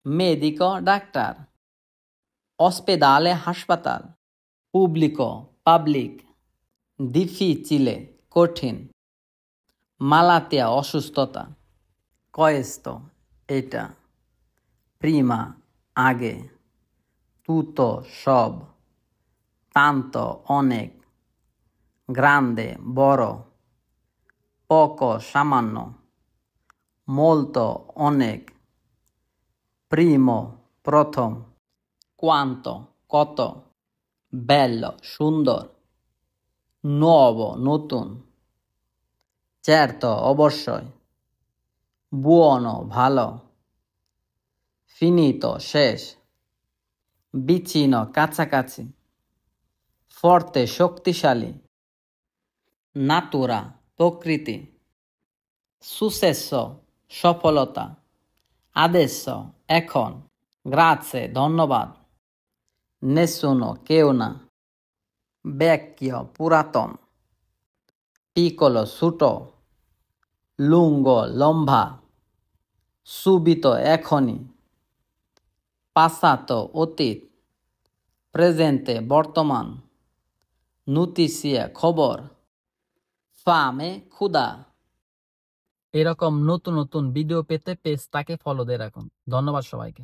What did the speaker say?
Medico doctor, ospedale হাসপাতাল, pubblico public, difficile কঠিন, malattia অসুস্থতা, questo এটা, prima আগে, tutto সব, tanto অনেক, grande বড়, poco সামান্য, molto অনেক, primo প্রথম, quanto কত, bello সুন্দর, nuovo নতুন, certo অবশ্যই, buono ভালো, finito শেষ, vicino কাছাকাছি, forte শক্তিশালী, natura প্রকৃতি, successo সফলতা, adesso এখন, grazie ধন্যবাদ, nessuno কেউ না, vecchio পুরাতন, piccolo ছোট, lungo লম্বা, subito এখনই, passato অতীত, presente বর্তমান, notizia খবর, fame ক্ষুধা। এরকম নতুন নতুন ভিডিও পেতে পেজটাকে ফলো দিয়ে রাখুন। ধন্যবাদ সবাইকে।